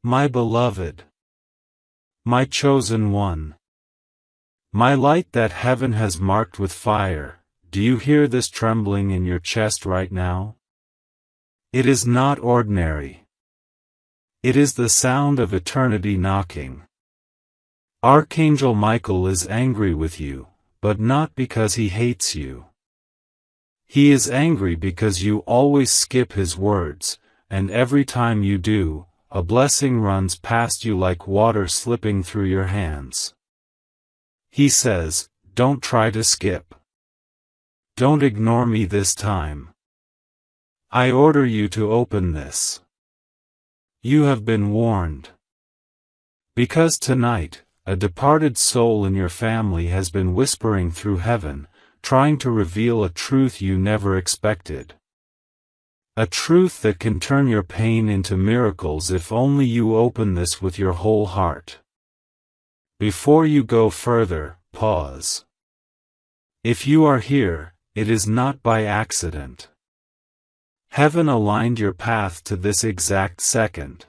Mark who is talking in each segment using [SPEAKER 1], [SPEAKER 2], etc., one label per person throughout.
[SPEAKER 1] My beloved, my chosen one, my light that heaven has marked with fire, do you hear this trembling in your chest right now? It is not ordinary. It is the sound of eternity knocking. Archangel Michael is angry with you, but not because he hates you. He is angry because you always skip his words, and every time you do, a blessing runs past you like water slipping through your hands. He says, "Don't try to skip. Don't ignore me this time. I order you to open this. You have been warned." Because tonight, a departed soul in your family has been whispering through heaven, trying to reveal a truth you never expected. A truth that can turn your pain into miracles if only you open this with your whole heart. Before you go further, pause. If you are here, it is not by accident. Heaven aligned your path to this exact second.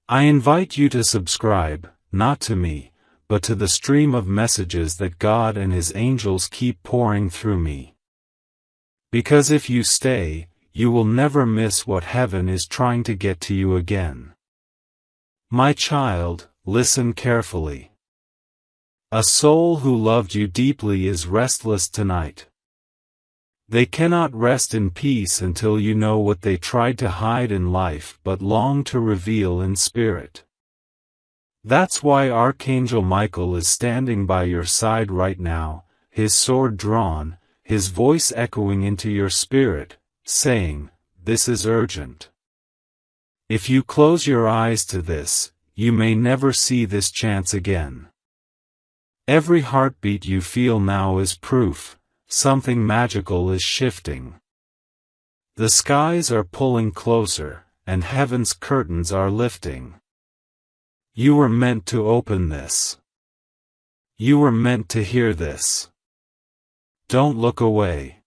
[SPEAKER 1] I invite you to subscribe, not to me, but to the stream of messages that God and His angels keep pouring through me. Because if you stay, you will never miss what heaven is trying to get to you again. My child, listen carefully. A soul who loved you deeply is restless tonight. They cannot rest in peace until you know what they tried to hide in life but long to reveal in spirit. That's why Archangel Michael is standing by your side right now, his sword drawn, his voice echoing into your spirit, saying, "This is urgent." If you close your eyes to this, you may never see this chance again. Every heartbeat you feel now is proof, something magical is shifting. The skies are pulling closer, and heaven's curtains are lifting. You were meant to open this. You were meant to hear this. Don't look away.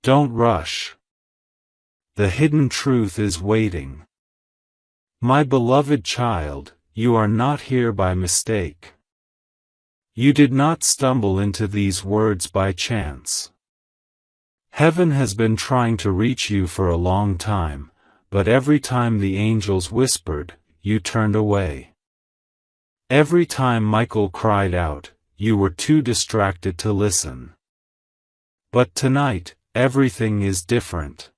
[SPEAKER 1] Don't rush. The hidden truth is waiting. My beloved child, you are not here by mistake. You did not stumble into these words by chance. Heaven has been trying to reach you for a long time, but every time the angels whispered, you turned away. Every time Michael cried out, you were too distracted to listen. But tonight, everything is different.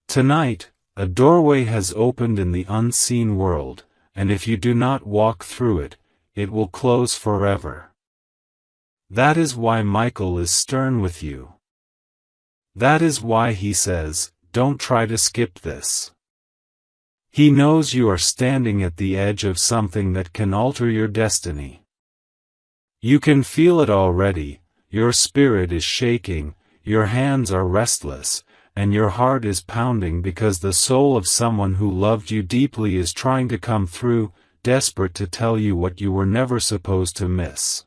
[SPEAKER 1] Tonight, a doorway has opened in the unseen world, and if you do not walk through it, it will close forever. That is why Michael is stern with you. That is why he says, "Don't try to skip this." He knows you are standing at the edge of something that can alter your destiny. You can feel it already, your spirit is shaking, your hands are restless, and your heart is pounding because the soul of someone who loved you deeply is trying to come through, desperate to tell you what you were never supposed to miss.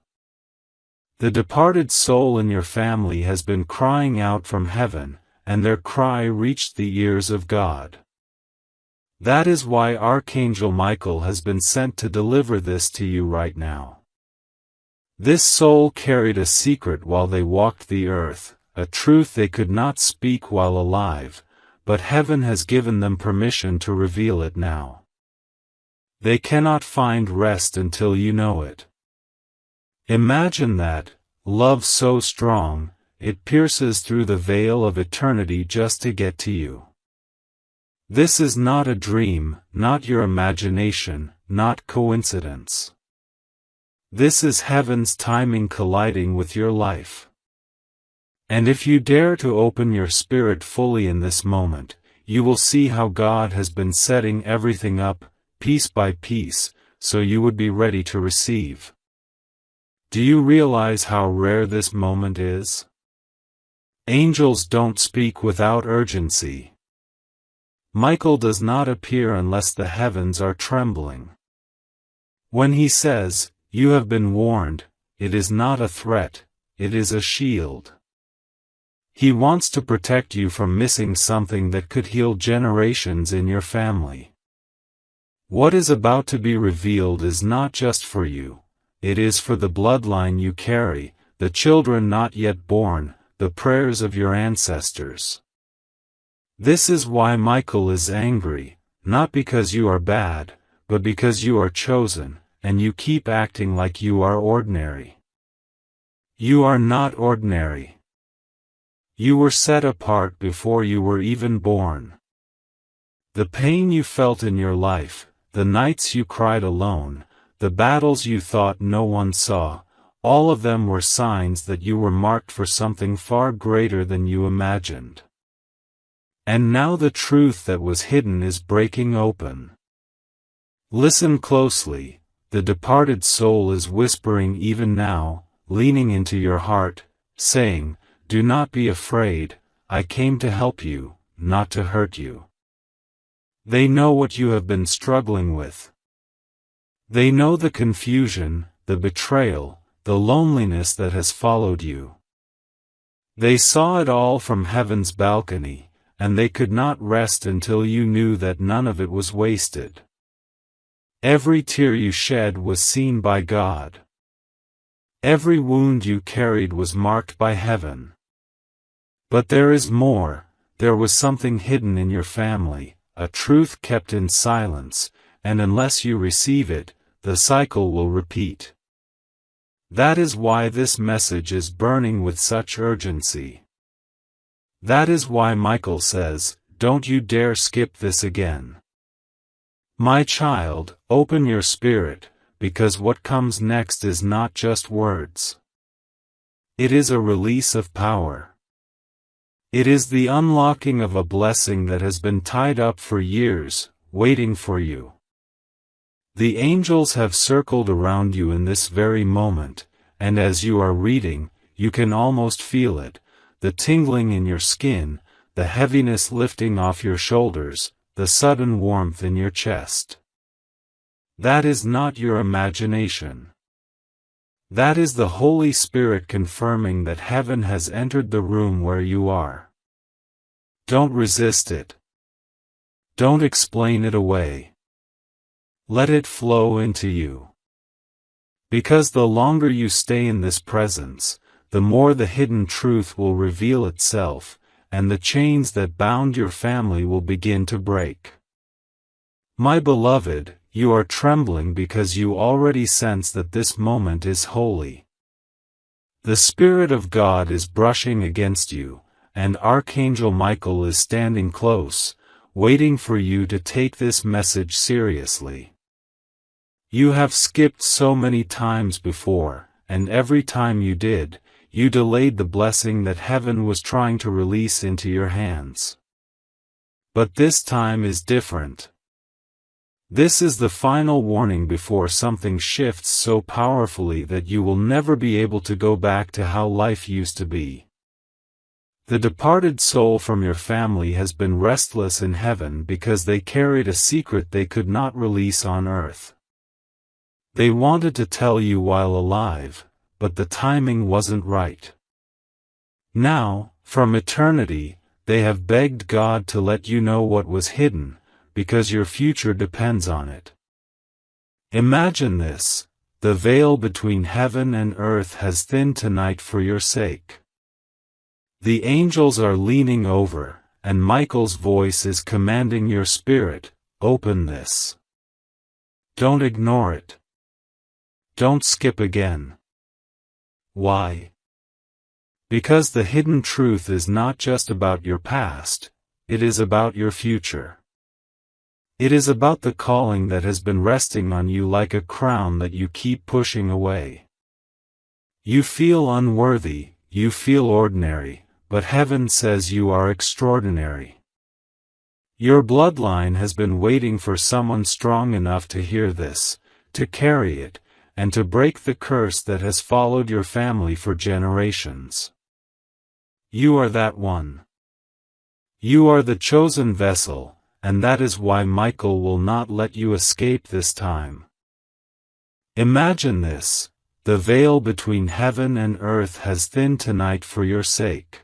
[SPEAKER 1] The departed soul in your family has been crying out from heaven, and their cry reached the ears of God. That is why Archangel Michael has been sent to deliver this to you right now. This soul carried a secret while they walked the earth, a truth they could not speak while alive, but heaven has given them permission to reveal it now. They cannot find rest until you know it. Imagine that, love so strong, it pierces through the veil of eternity just to get to you. This is not a dream, not your imagination, not coincidence. This is heaven's timing colliding with your life. And if you dare to open your spirit fully in this moment, you will see how God has been setting everything up, piece by piece, so you would be ready to receive. Do you realize how rare this moment is? Angels don't speak without urgency. Michael does not appear unless the heavens are trembling. When he says, "You have been warned," it is not a threat, it is a shield. He wants to protect you from missing something that could heal generations in your family. What is about to be revealed is not just for you, it is for the bloodline you carry, the children not yet born, the prayers of your ancestors. This is why Michael is angry, not because you are bad, but because you are chosen, and you keep acting like you are ordinary. You are not ordinary. You were set apart before you were even born. The pain you felt in your life, the nights you cried alone, the battles you thought no one saw, all of them were signs that you were marked for something far greater than you imagined. And now the truth that was hidden is breaking open. Listen closely, the departed soul is whispering even now, leaning into your heart, saying, "Do not be afraid, I came to help you, not to hurt you." They know what you have been struggling with. They know the confusion, the betrayal, the loneliness that has followed you. They saw it all from heaven's balcony, and they could not rest until you knew that none of it was wasted. Every tear you shed was seen by God. Every wound you carried was marked by heaven. But there is more, there was something hidden in your family, a truth kept in silence, and unless you receive it, the cycle will repeat. That is why this message is burning with such urgency. That is why Michael says, "Don't you dare skip this again. My child, open your spirit, because what comes next is not just words. It is a release of power. It is the unlocking of a blessing that has been tied up for years, waiting for you. The angels have circled around you in this very moment, and as you are reading, you can almost feel it, the tingling in your skin, the heaviness lifting off your shoulders, the sudden warmth in your chest. That is not your imagination. That is the Holy Spirit confirming that heaven has entered the room where you are. Don't resist it. Don't explain it away. Let it flow into you. Because the longer you stay in this presence, the more the hidden truth will reveal itself, and the chains that bound your family will begin to break. My beloved, you are trembling because you already sense that this moment is holy. The Spirit of God is brushing against you, and Archangel Michael is standing close, waiting for you to take this message seriously. You have skipped so many times before, and every time you did, you delayed the blessing that heaven was trying to release into your hands. But this time is different. This is the final warning before something shifts so powerfully that you will never be able to go back to how life used to be. The departed soul from your family has been restless in heaven because they carried a secret they could not release on earth. They wanted to tell you while alive, but the timing wasn't right. Now, from eternity, they have begged God to let you know what was hidden, because your future depends on it. Imagine this, the veil between heaven and earth has thinned tonight for your sake. The angels are leaning over, and Michael's voice is commanding your spirit, open this. Don't ignore it. Don't skip again. Why? Because the hidden truth is not just about your past, it is about your future. It is about the calling that has been resting on you like a crown that you keep pushing away. You feel unworthy, you feel ordinary, but heaven says you are extraordinary. Your bloodline has been waiting for someone strong enough to hear this, to carry it, and to break the curse that has followed your family for generations. You are that one. You are the chosen vessel, and that is why Michael will not let you escape this time. Imagine this, the veil between heaven and earth has thinned tonight for your sake.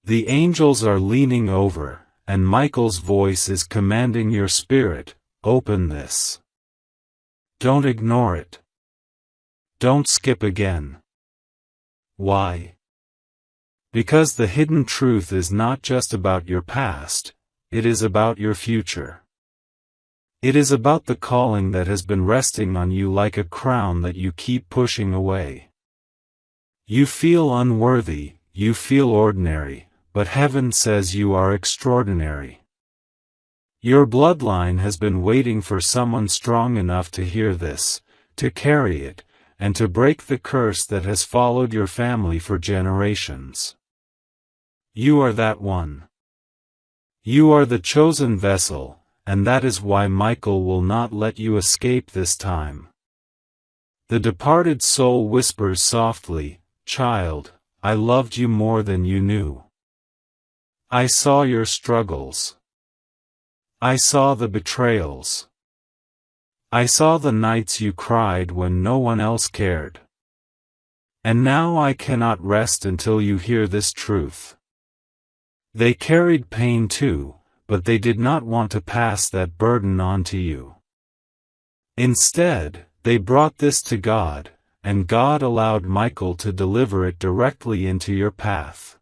[SPEAKER 1] The angels are leaning over, and Michael's voice is commanding your spirit, Open this. Don't ignore it. Don't skip again. Why? Because the hidden truth is not just about your past, it is about your future. It is about the calling that has been resting on you like a crown that you keep pushing away. You feel unworthy, you feel ordinary, but heaven says you are extraordinary. Your bloodline has been waiting for someone strong enough to hear this, to carry it, and to break the curse that has followed your family for generations. You are that one. You are the chosen vessel, and that is why Michael will not let you escape this time. The departed soul whispers softly, "Child, I loved you more than you knew. I saw your struggles. I saw the betrayals. I saw the nights you cried when no one else cared. And now I cannot rest until you hear this truth." They carried pain too, but they did not want to pass that burden on to you. Instead, they brought this to God, and God allowed Michael to deliver it directly into your path.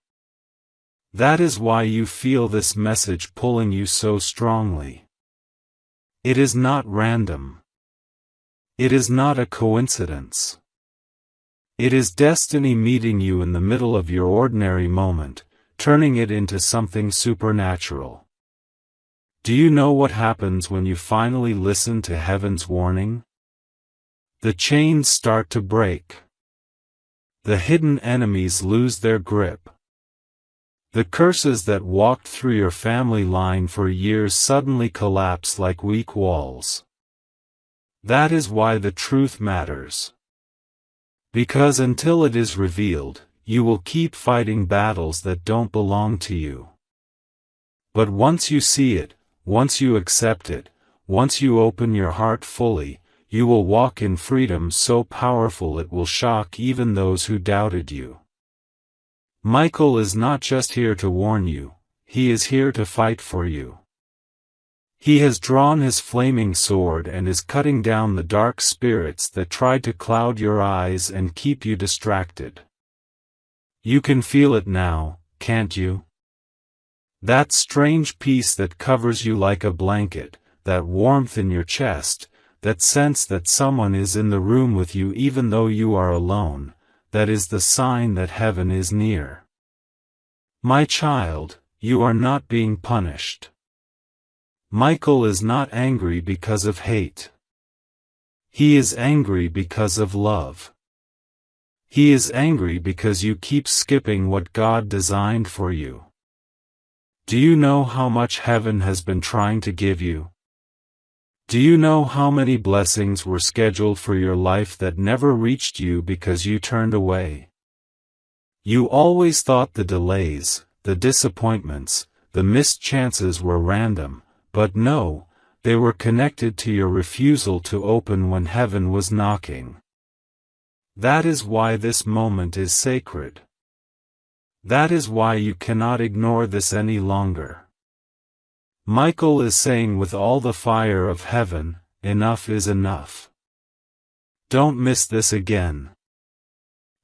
[SPEAKER 1] That is why you feel this message pulling you so strongly. It is not random. It is not a coincidence. It is destiny meeting you in the middle of your ordinary moment, turning it into something supernatural. Do you know what happens when you finally listen to heaven's warning? The chains start to break. The hidden enemies lose their grip. The curses that walked through your family line for years suddenly collapse like weak walls. That is why the truth matters. Because until it is revealed, you will keep fighting battles that don't belong to you. But once you see it, once you accept it, once you open your heart fully, you will walk in freedom so powerful it will shock even those who doubted you. Michael is not just here to warn you, he is here to fight for you. He has drawn his flaming sword and is cutting down the dark spirits that tried to cloud your eyes and keep you distracted. You can feel it now, can't you? That strange peace that covers you like a blanket, that warmth in your chest, that sense that someone is in the room with you even though you are alone, that is the sign that heaven is near. My child, you are not being punished. Michael is not angry because of hate. He is angry because of love. He is angry because you keep skipping what God designed for you. Do you know how much heaven has been trying to give you? Do you know how many blessings were scheduled for your life that never reached you because you turned away? You always thought the delays, the disappointments, the missed chances were random, but no, they were connected to your refusal to open when heaven was knocking. That is why this moment is sacred. That is why you cannot ignore this any longer. Michael is saying with all the fire of heaven, enough is enough. Don't miss this again.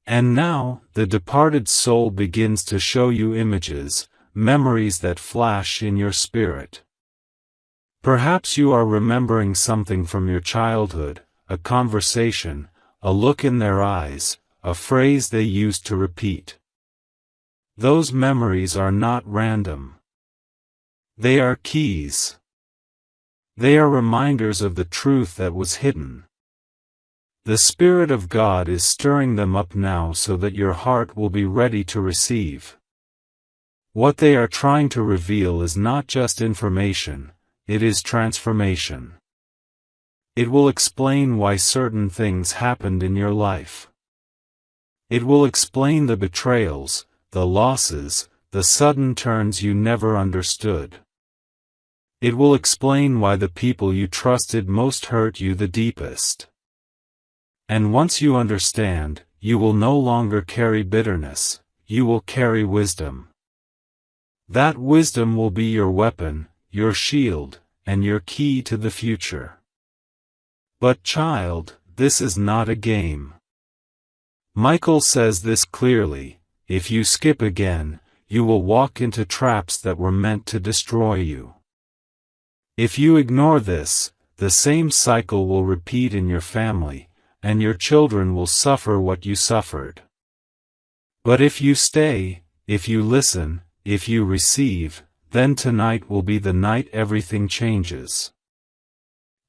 [SPEAKER 1] And now, the departed soul begins to show you images, memories that flash in your spirit. Perhaps you are remembering something from your childhood, a conversation, a look in their eyes, a phrase they used to repeat. Those memories are not random. They are keys. They are reminders of the truth that was hidden. The Spirit of God is stirring them up now so that your heart will be ready to receive. What they are trying to reveal is not just information, it is transformation. It will explain why certain things happened in your life. It will explain the betrayals, the losses, the sudden turns you never understood. It will explain why the people you trusted most hurt you the deepest. And once you understand, you will no longer carry bitterness, you will carry wisdom. That wisdom will be your weapon, your shield, and your key to the future. But child, this is not a game. Michael says this clearly: if you skip again, you will walk into traps that were meant to destroy you. If you ignore this, the same cycle will repeat in your family, and your children will suffer what you suffered. But if you stay, if you listen, if you receive, then tonight will be the night everything changes.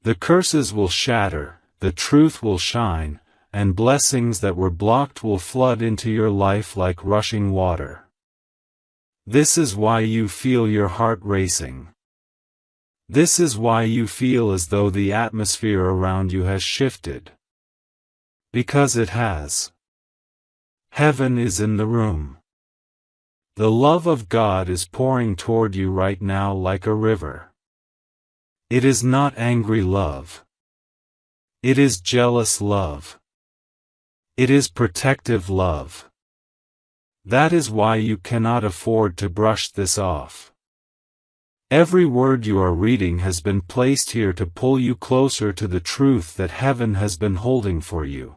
[SPEAKER 1] The curses will shatter, the truth will shine, and blessings that were blocked will flood into your life like rushing water. This is why you feel your heart racing. This is why you feel as though the atmosphere around you has shifted. Because it has. Heaven is in the room. The love of God is pouring toward you right now like a river. It is not angry love. It is jealous love. It is protective love. That is why you cannot afford to brush this off. Every word you are reading has been placed here to pull you closer to the truth that heaven has been holding for you.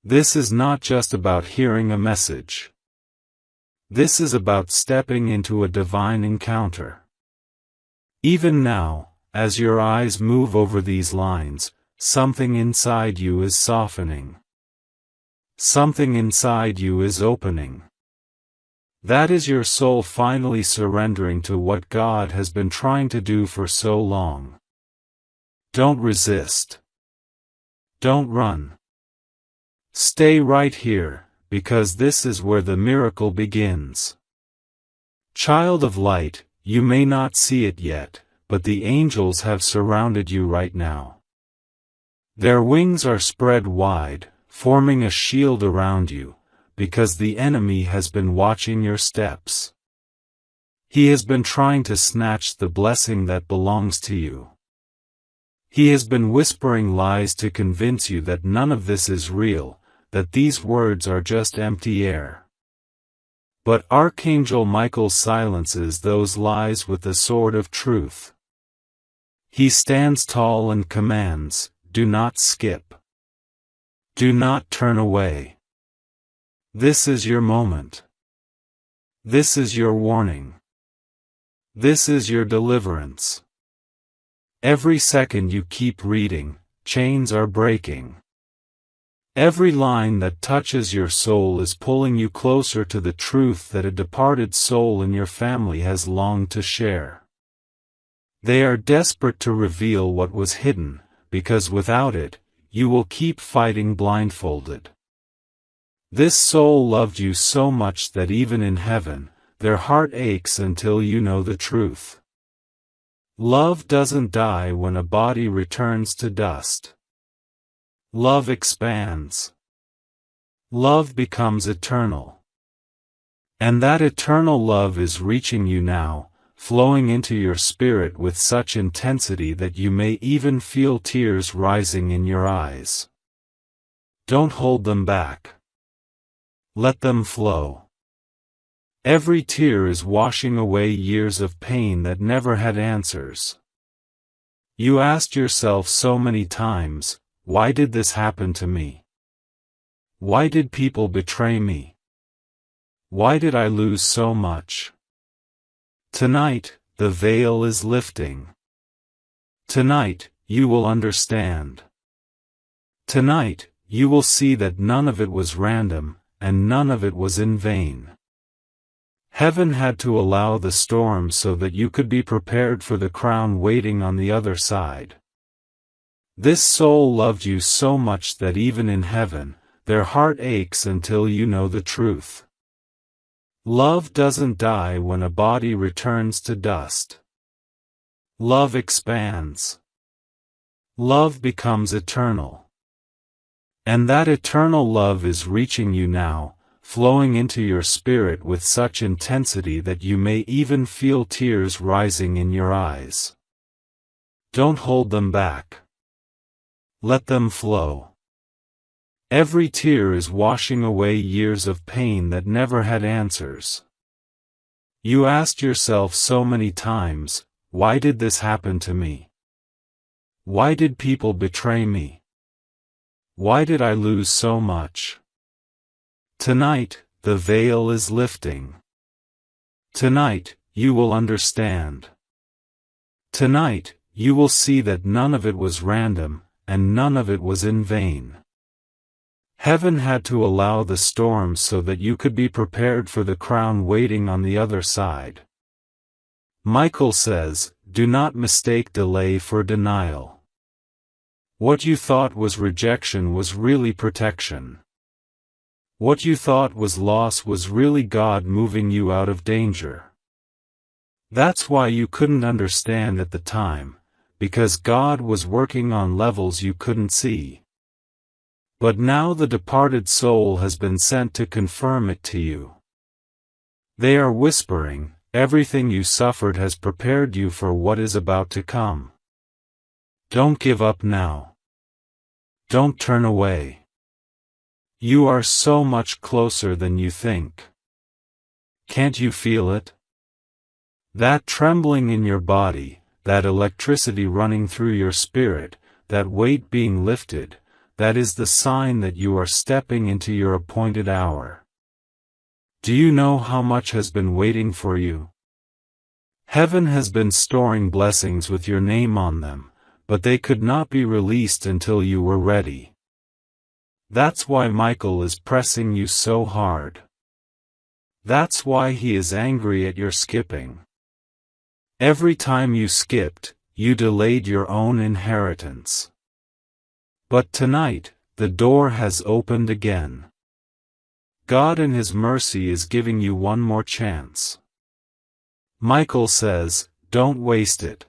[SPEAKER 1] This is not just about hearing a message. This is about stepping into a divine encounter. Even now, as your eyes move over these lines, something inside you is softening. Something inside you is opening. That is your soul finally surrendering to what God has been trying to do for so long. Don't resist. Don't run. Stay right here, because this is where the miracle begins. Child of light, you may not see it yet, but the angels have surrounded you right now. Their wings are spread wide, forming a shield around you, because the enemy has been watching your steps. He has been trying to snatch the blessing that belongs to you. He has been whispering lies to convince you that none of this is real, that these words are just empty air. But Archangel Michael silences those lies with the sword of truth. He stands tall and commands, "Do not skip. Do not turn away. This is your moment. This is your warning. This is your deliverance." Every second you keep reading, chains are breaking. Every line that touches your soul is pulling you closer to the truth that a departed soul in your family has longed to share. They are desperate to reveal what was hidden, because without it, you will keep fighting blindfolded. This soul loved you so much that even in heaven, their heart aches until you know the truth. Love doesn't die when a body returns to dust. Love expands. Love becomes eternal. And that eternal love is reaching you now, flowing into your spirit with such intensity that you may even feel tears rising in your eyes. Don't hold them back. Let them flow. Every tear is washing away years of pain that never had answers. You asked yourself so many times, why did this happen to me? Why did people betray me? Why did I lose so much? Tonight, the veil is lifting. Tonight, you will understand. Tonight, you will see that none of it was random, and none of it was in vain. Heaven had to allow the storm so that you could be prepared for the crown waiting on the other side. This soul loved you so much that even in heaven, their heart aches until you know the truth. Love doesn't die when a body returns to dust. Love expands. Love becomes eternal. And that eternal love is reaching you now, flowing into your spirit with such intensity that you may even feel tears rising in your eyes. Don't hold them back. Let them flow. Every tear is washing away years of pain that never had answers. You asked yourself so many times, Why did this happen to me? Why did people betray me? Why did I lose so much? Tonight, the veil is lifting. Tonight, you will understand. Tonight, you will see that none of it was random, and none of it was in vain. Heaven had to allow the storms so that you could be prepared for the crown waiting on the other side. Michael says, do not mistake delay for denial. What you thought was rejection was really protection. What you thought was loss was really God moving you out of danger. That's why you couldn't understand at the time, because God was working on levels you couldn't see. But now the departed soul has been sent to confirm it to you. They are whispering, everything you suffered has prepared you for what is about to come. Don't give up now. Don't turn away. You are so much closer than you think. Can't you feel it? That trembling in your body, that electricity running through your spirit, that weight being lifted, that is the sign that you are stepping into your appointed hour. Do you know how much has been waiting for you? Heaven has been storing blessings with your name on them, but they could not be released until you were ready. That's why Michael is pressing you so hard. That's why he is angry at your skipping. Every time you skipped, you delayed your own inheritance. But tonight, the door has opened again. God in His mercy is giving you one more chance. Michael says, don't waste it.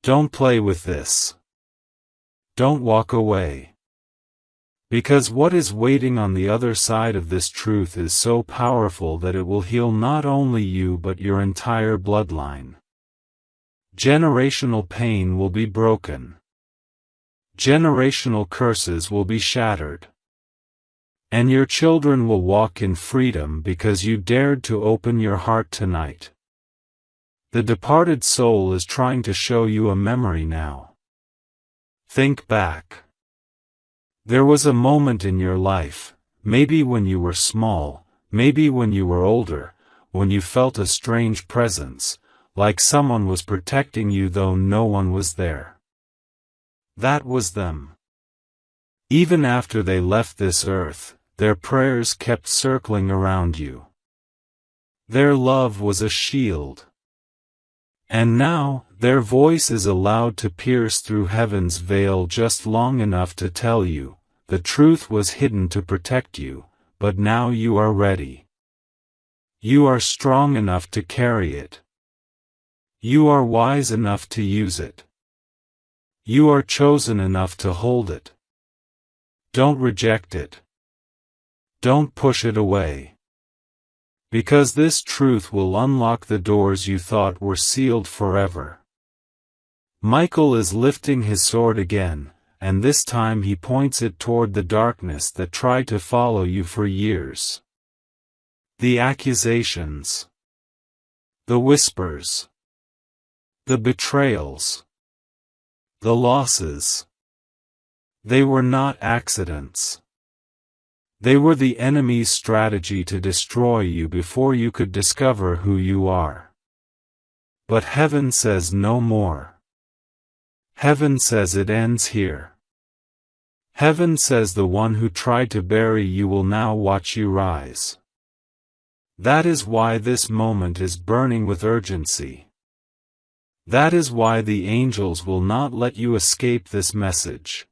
[SPEAKER 1] Don't play with this. Don't walk away. Because what is waiting on the other side of this truth is so powerful that it will heal not only you but your entire bloodline. Generational pain will be broken. Generational curses will be shattered. And your children will walk in freedom because you dared to open your heart tonight. The departed soul is trying to show you a memory now. Think back. There was a moment in your life, maybe when you were small, maybe when you were older, when you felt a strange presence, like someone was protecting you though no one was there. That was them. Even after they left this earth, their prayers kept circling around you. Their love was a shield. And now, their voice is allowed to pierce through heaven's veil just long enough to tell you, the truth was hidden to protect you, but now you are ready. You are strong enough to carry it. You are wise enough to use it. You are chosen enough to hold it. Don't reject it. Don't push it away. Because this truth will unlock the doors you thought were sealed forever. Michael is lifting his sword again, and this time he points it toward the darkness that tried to follow you for years. The accusations. The whispers. The betrayals. The losses. They were not accidents. They were the enemy's strategy to destroy you before you could discover who you are. But heaven says no more. Heaven says it ends here. Heaven says the one who tried to bury you will now watch you rise. That is why this moment is burning with urgency. That is why the angels will not let you escape this message.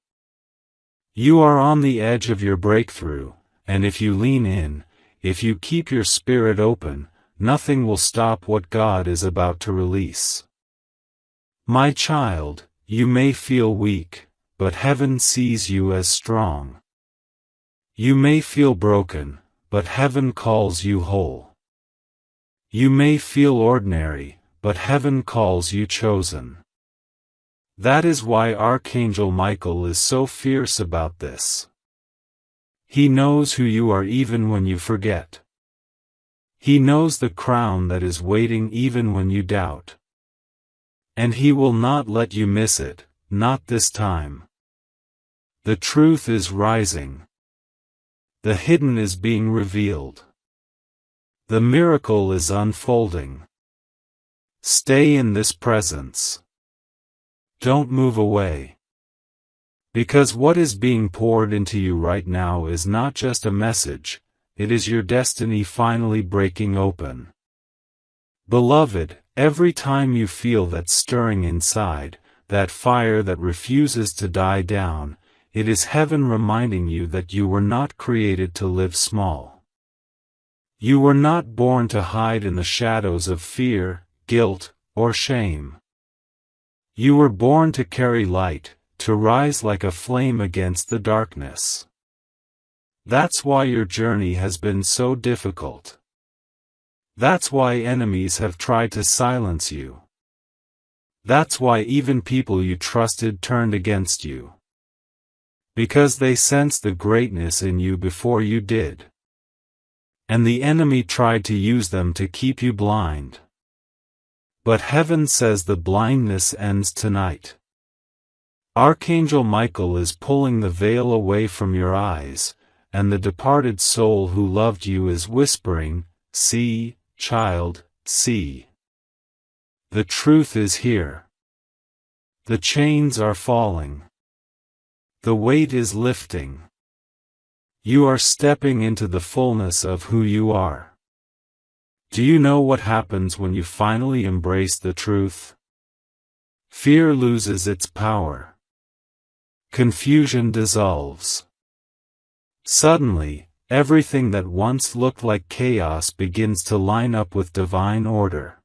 [SPEAKER 1] You are on the edge of your breakthrough, and if you lean in, if you keep your spirit open, nothing will stop what God is about to release. My child, you may feel weak, but heaven sees you as strong. You may feel broken, but heaven calls you whole. You may feel ordinary, but heaven calls you chosen. That is why Archangel Michael is so fierce about this. He knows who you are even when you forget. He knows the crown that is waiting even when you doubt. And He will not let you miss it, not this time. The truth is rising. The hidden is being revealed. The miracle is unfolding. Stay in this presence. Don't move away. Because what is being poured into you right now is not just a message, it is your destiny finally breaking open. Beloved, every time you feel that stirring inside, that fire that refuses to die down, it is heaven reminding you that you were not created to live small. You were not born to hide in the shadows of fear, guilt, or shame. You were born to carry light, to rise like a flame against the darkness. That's why your journey has been so difficult. That's why enemies have tried to silence you. That's why even people you trusted turned against you. Because they sensed the greatness in you before you did. And the enemy tried to use them to keep you blind. But heaven says the blindness ends tonight. Archangel Michael is pulling the veil away from your eyes, and the departed soul who loved you is whispering, "See, child, see. The truth is here. The chains are falling. The weight is lifting. You are stepping into the fullness of who you are." Do you know what happens when you finally embrace the truth? Fear loses its power. Confusion dissolves. Suddenly, everything that once looked like chaos begins to line up with divine order.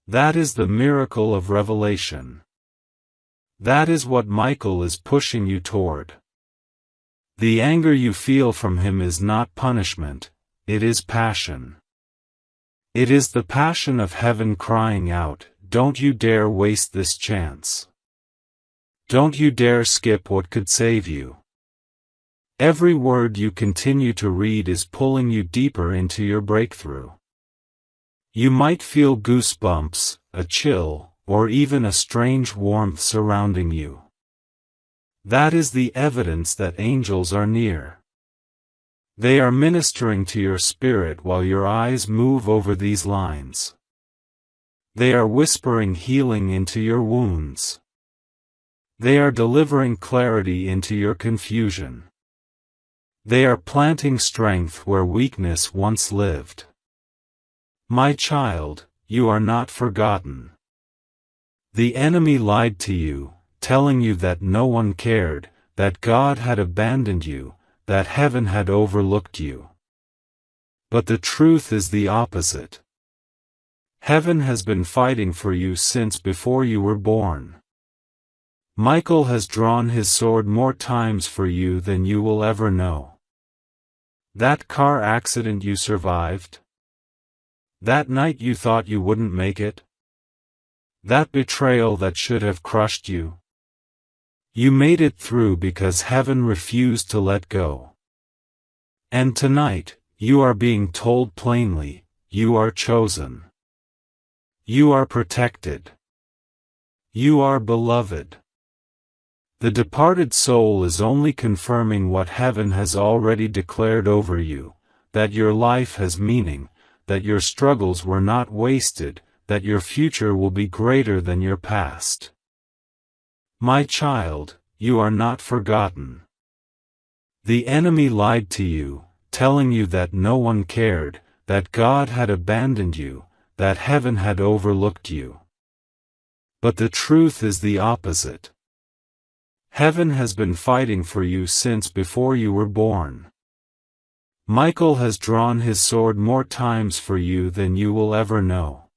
[SPEAKER 1] That is the miracle of revelation. That is what Michael is pushing you toward. The anger you feel from him is not punishment, it is passion. It is the passion of heaven crying out, "Don't you dare waste this chance. Don't you dare skip what could save you." Every word you continue to read is pulling you deeper into your breakthrough. You might feel goosebumps, a chill, or even a strange warmth surrounding you. That is the evidence that angels are near. They are ministering to your spirit while your eyes move over these lines. They are whispering healing into your wounds. They are delivering clarity into your confusion. They are planting strength where weakness once lived. My child, you are not forgotten. The enemy lied to you, telling you that no one cared, that God had abandoned you, that heaven had overlooked you. But the truth is the opposite. Heaven has been fighting for you since before you were born. Michael has drawn his sword more times for you than you will ever know. That car accident you survived? That night you thought you wouldn't make it? That betrayal that should have crushed you? You made it through because heaven refused to let go. And tonight, you are being told plainly, you are chosen. You are protected. You are beloved. The departed soul is only confirming what heaven has already declared over you, that your life has meaning, that your struggles were not wasted, that your future will be greater than your past. My child, you are not forgotten. The enemy lied to you, telling you that no one cared, that God had abandoned you, that heaven had overlooked you. But the truth is the opposite. Heaven has been fighting for you since before you were born. Michael has drawn his sword more times for you than you will ever know.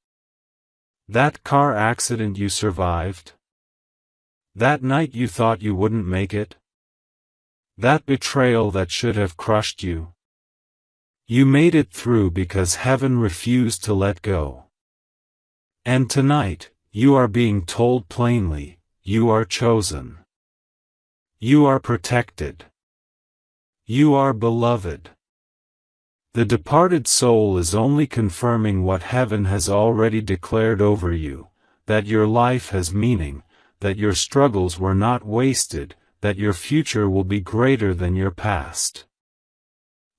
[SPEAKER 1] That car accident you survived? That night you thought you wouldn't make it? That betrayal that should have crushed you? You made it through because heaven refused to let go. And tonight, you are being told plainly, you are chosen. You are protected. You are beloved. The departed soul is only confirming what heaven has already declared over you, that your life has meaning, that your struggles were not wasted, that your future will be greater than your past.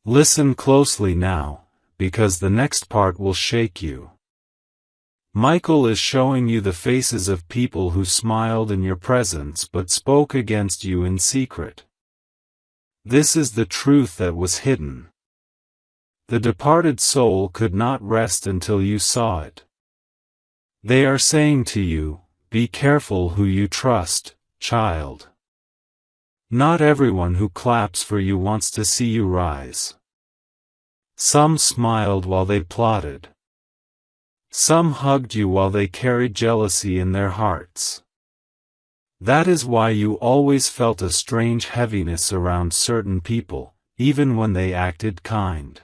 [SPEAKER 1] Listen closely now, because the next part will shake you. Michael is showing you the faces of people who smiled in your presence but spoke against you in secret. This is the truth that was hidden. The departed soul could not rest until you saw it. They are saying to you, be careful who you trust, child. Not everyone who claps for you wants to see you rise. Some smiled while they plotted. Some hugged you while they carried jealousy in their hearts. That is why you always felt a strange heaviness around certain people, even when they acted kind.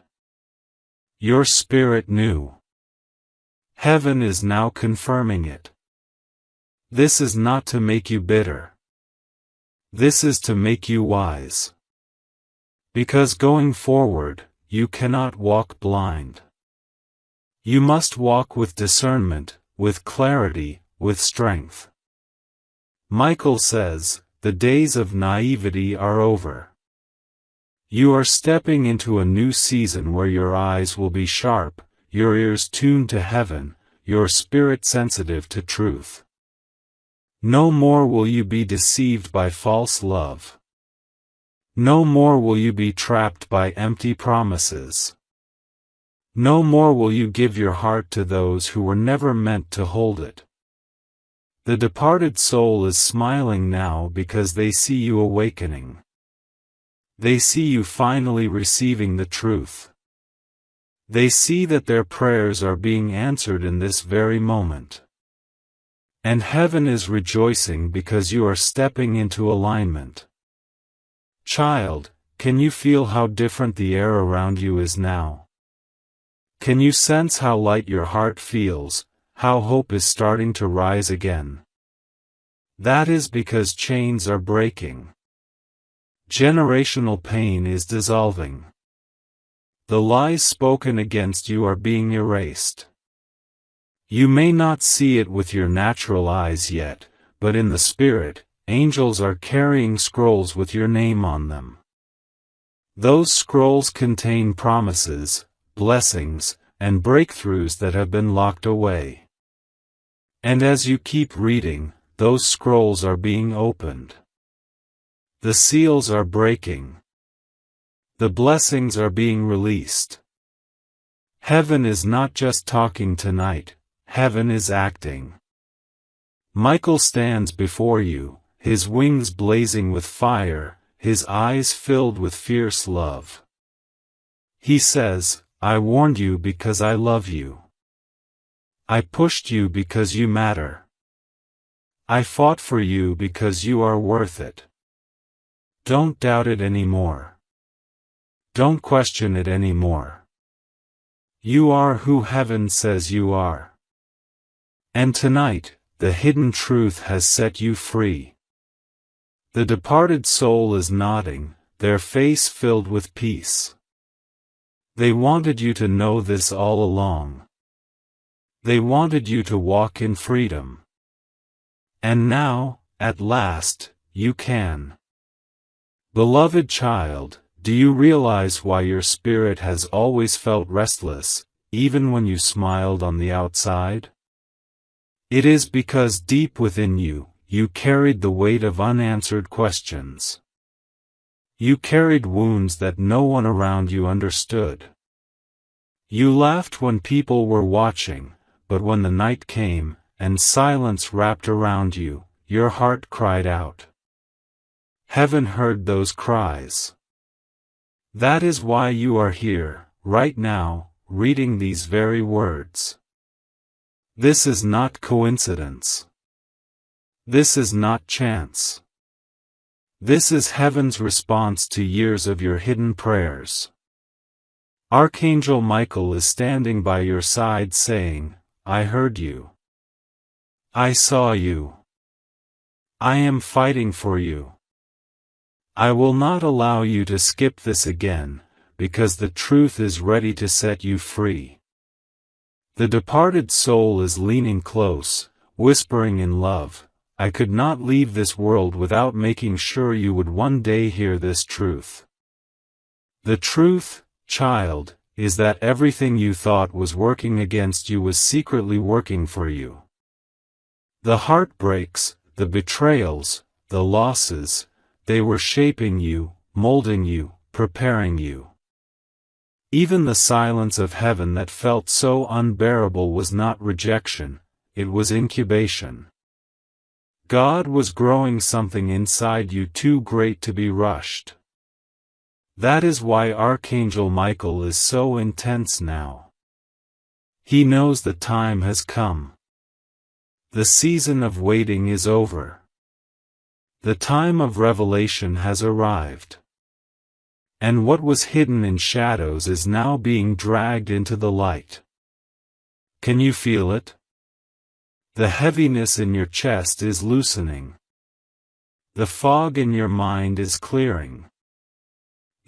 [SPEAKER 1] Your spirit knew. Heaven is now confirming it. This is not to make you bitter. This is to make you wise. Because going forward, you cannot walk blind. You must walk with discernment, with clarity, with strength. Michael says, the days of naivety are over. You are stepping into a new season where your eyes will be sharp, your ears tuned to heaven, your spirit sensitive to truth. No more will you be deceived by false love. No more will you be trapped by empty promises. No more will you give your heart to those who were never meant to hold it. The departed soul is smiling now because they see you awakening. They see you finally receiving the truth. They see that their prayers are being answered in this very moment. And heaven is rejoicing because you are stepping into alignment. Child, can you feel how different the air around you is now? Can you sense how light your heart feels, how hope is starting to rise again? That is because chains are breaking. Generational pain is dissolving. The lies spoken against you are being erased. You may not see it with your natural eyes yet, but in the spirit, angels are carrying scrolls with your name on them. Those scrolls contain promises, blessings, and breakthroughs that have been locked away. And as you keep reading, those scrolls are being opened. The seals are breaking. The blessings are being released. Heaven is not just talking tonight, heaven is acting. Michael stands before you, his wings blazing with fire, his eyes filled with fierce love. He says, I warned you because I love you. I pushed you because you matter. I fought for you because you are worth it. Don't doubt it anymore. Don't question it anymore. You are who heaven says you are. And tonight, the hidden truth has set you free. The departed soul is nodding, their face filled with peace. They wanted you to know this all along. They wanted you to walk in freedom. And now, at last, you can. Beloved child, do you realize why your spirit has always felt restless, even when you smiled on the outside? It is because deep within you, you carried the weight of unanswered questions. You carried wounds that no one around you understood. You laughed when people were watching, but when the night came, and silence wrapped around you, your heart cried out. Heaven heard those cries. That is why you are here, right now, reading these very words. This is not coincidence. This is not chance. This is heaven's response to years of your hidden prayers. Archangel Michael is standing by your side saying, I heard you. I saw you. I am fighting for you. I will not allow you to skip this again, because the truth is ready to set you free. The departed soul is leaning close, whispering in love, I could not leave this world without making sure you would one day hear this truth. The truth, child, is that everything you thought was working against you was secretly working for you. The heartbreaks, the betrayals, the losses, they were shaping you, molding you, preparing you. Even the silence of heaven that felt so unbearable was not rejection, it was incubation. God was growing something inside you too great to be rushed. That is why Archangel Michael is so intense now. He knows the time has come. The season of waiting is over. The time of revelation has arrived. And what was hidden in shadows is now being dragged into the light. Can you feel it? The heaviness in your chest is loosening. The fog in your mind is clearing.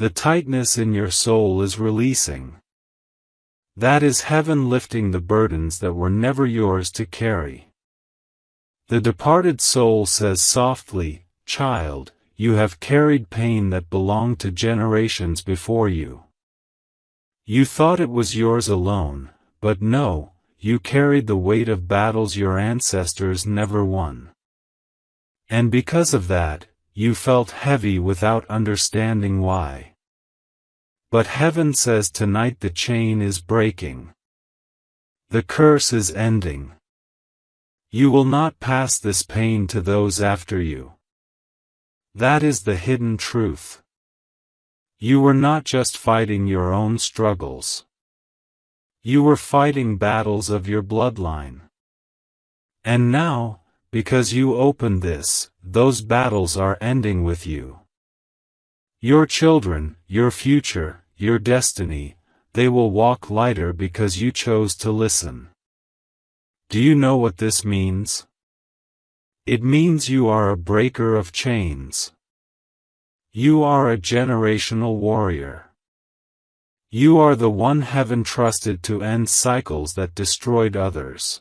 [SPEAKER 1] The tightness in your soul is releasing. That is heaven lifting the burdens that were never yours to carry. The departed soul says softly, child, you have carried pain that belonged to generations before you. You thought it was yours alone, but no, you carried the weight of battles your ancestors never won. And because of that, you felt heavy without understanding why. But heaven says tonight the chain is breaking. The curse is ending. You will not pass this pain to those after you. That is the hidden truth. You were not just fighting your own struggles. You were fighting battles of your bloodline. And now, because you opened this, those battles are ending with you. Your children, your future, your destiny, they will walk lighter because you chose to listen. Do you know what this means? It means you are a breaker of chains. You are a generational warrior. You are the one heaven trusted to end cycles that destroyed others.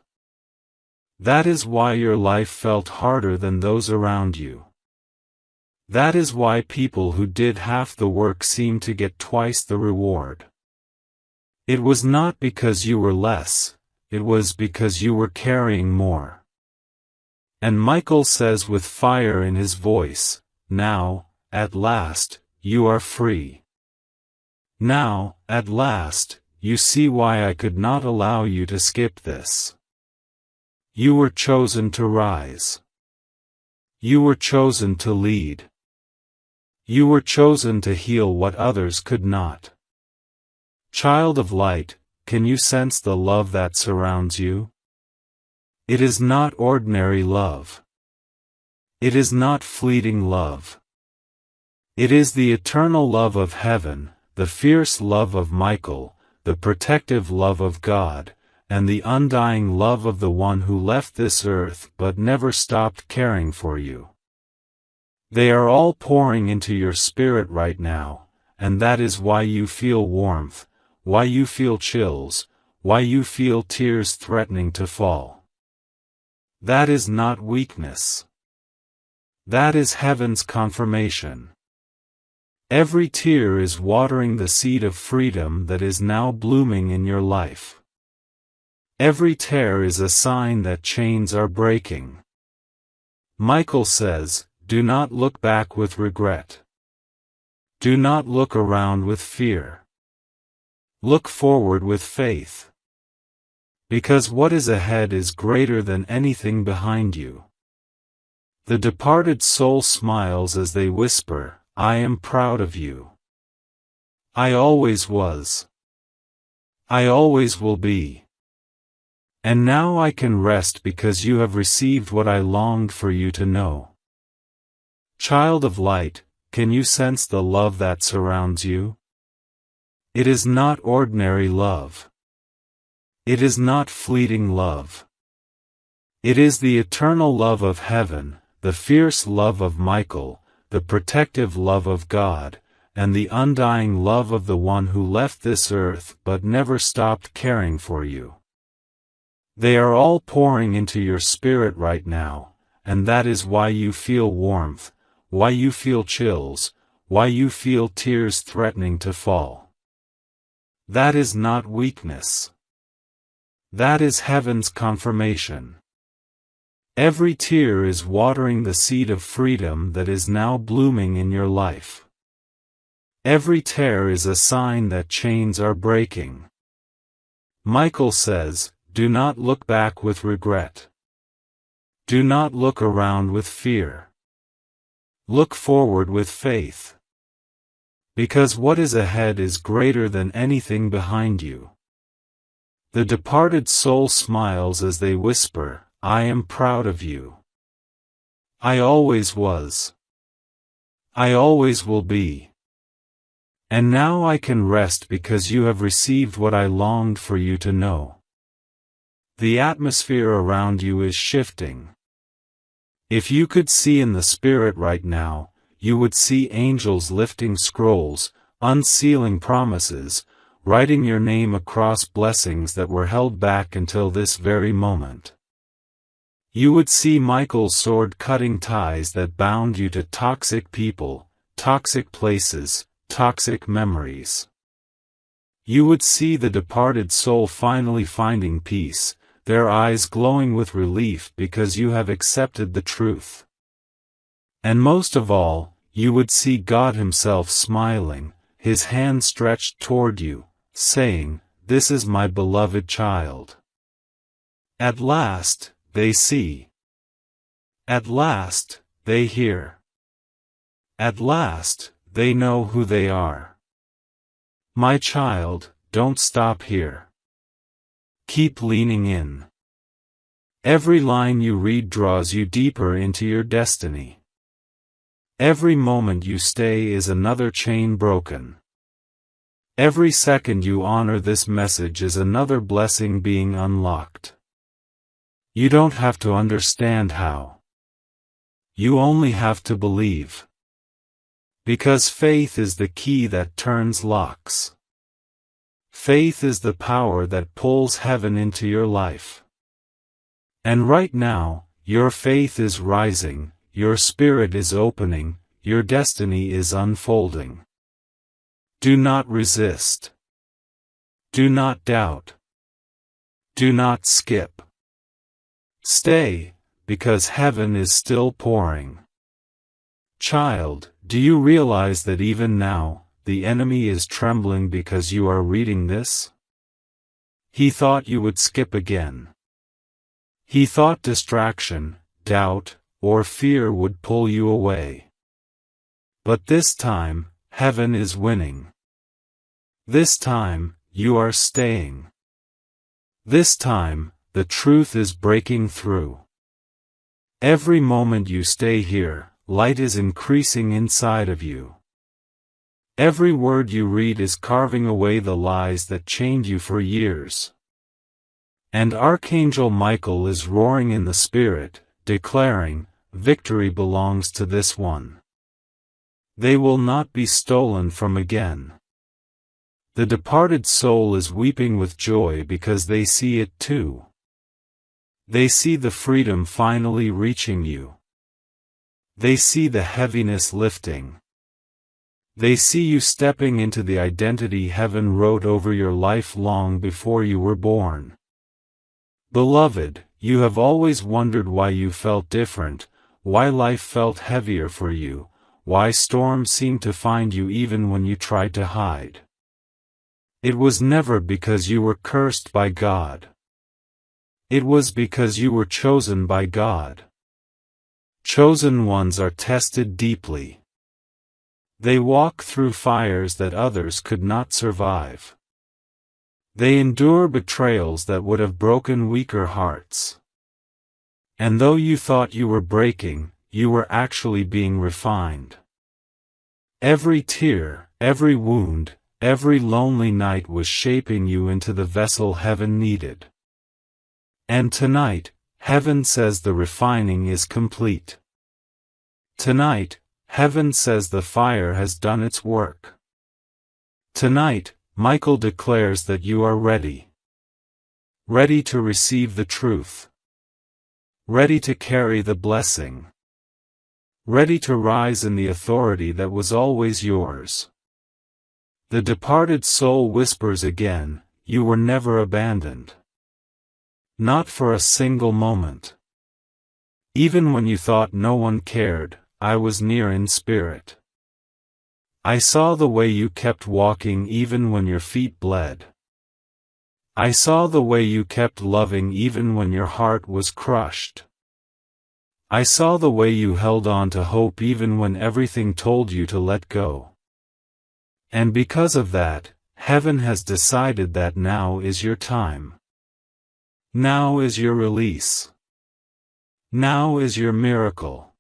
[SPEAKER 1] That is why your life felt harder than those around you. That is why people who did half the work seem to get twice the reward. It was not because you were less, it was because you were carrying more. And Michael says with fire in his voice, now, at last, you are free. Now, at last, you see why I could not allow you to skip this. You were chosen to rise. You were chosen to lead. You were chosen to heal what others could not. Child of light, can you sense the love that surrounds you? It is not ordinary love. It is not fleeting love. It is the eternal love of heaven, the fierce love of Michael, the protective love of God, and the undying love of the one who left this earth but never stopped caring for you. They are all pouring into your spirit right now, and that is why you feel warmth, why you feel chills, why you feel tears threatening to fall. That is not weakness. That is heaven's confirmation. Every tear is watering the seed of freedom that is now blooming in your life. Every tear is a sign that chains are breaking. Michael says, do not look back with regret. Do not look around with fear. Look forward with faith. Because what is ahead is greater than anything behind you. The departed soul smiles as they whisper, I am proud of you. I always was. I always will be. And now I can rest because you have received what I longed for you to know. Child of light, can you sense the love that surrounds you? It is not ordinary love. It is not fleeting love. It is the eternal love of heaven, the fierce love of Michael, the protective love of God, and the undying love of the one who left this earth but never stopped caring for you. They are all pouring into your spirit right now, and that is why you feel warmth, why you feel chills, why you feel tears threatening to fall. That is not weakness. That is heaven's confirmation. Every tear is watering the seed of freedom that is now blooming in your life. Every tear is a sign that chains are breaking. Michael says, do not look back with regret. Do not look around with fear. Look forward with faith. Because what is ahead is greater than anything behind you. The departed soul smiles as they whisper, I am proud of you. I always was. I always will be. And now I can rest because you have received what I longed for you to know. The atmosphere around you is shifting. If you could see in the spirit right now, you would see angels lifting scrolls, unsealing promises, writing your name across blessings that were held back until this very moment. You would see Michael's sword cutting ties that bound you to toxic people, toxic places, toxic memories. You would see the departed soul finally finding peace, their eyes glowing with relief because you have accepted the truth. And most of all, you would see God Himself smiling, His hand stretched toward you, saying, This is my beloved child. At last, they see. At last, they hear. At last, they know who they are. My child, don't stop here. Keep leaning in. Every line you read draws you deeper into your destiny. Every moment you stay is another chain broken. Every second you honor this message is another blessing being unlocked. You don't have to understand how. You only have to believe. Because faith is the key that turns locks. Faith is the power that pulls heaven into your life. And right now, your faith is rising, your spirit is opening, your destiny is unfolding. Do not resist. Do not doubt. Do not skip. Stay, because heaven is still pouring. Child, do you realize that even now, the enemy is trembling because you are reading this? He thought you would skip again. He thought distraction, doubt, or fear would pull you away. But this time, heaven is winning. This time, you are staying. This time, the truth is breaking through. Every moment you stay here, light is increasing inside of you. Every word you read is carving away the lies that chained you for years. And Archangel Michael is roaring in the spirit, declaring, victory belongs to this one. They will not be stolen from again. The departed soul is weeping with joy because they see it too. They see the freedom finally reaching you. They see the heaviness lifting. They see you stepping into the identity heaven wrote over your life long before you were born. Beloved, you have always wondered why you felt different, why life felt heavier for you, why storms seemed to find you even when you tried to hide. It was never because you were cursed by God. It was because you were chosen by God. Chosen ones are tested deeply. They walk through fires that others could not survive. They endure betrayals that would have broken weaker hearts. And though you thought you were breaking, you were actually being refined. Every tear, every wound, every lonely night was shaping you into the vessel heaven needed. And tonight, heaven says the refining is complete. Tonight, heaven says the fire has done its work. Tonight, Michael declares that you are ready. ready to receive the truth, ready to carry the blessing, ready to rise in the authority that was always yours. The departed soul whispers again, you were never abandoned. Not for a single moment. Even when you thought no one cared, I was near in spirit. I saw the way you kept walking even when your feet bled. I saw the way you kept loving even when your heart was crushed. I saw the way you held on to hope even when everything told you to let go. And because of that, heaven has decided that now is your time. Now is your release. Now is your miracle.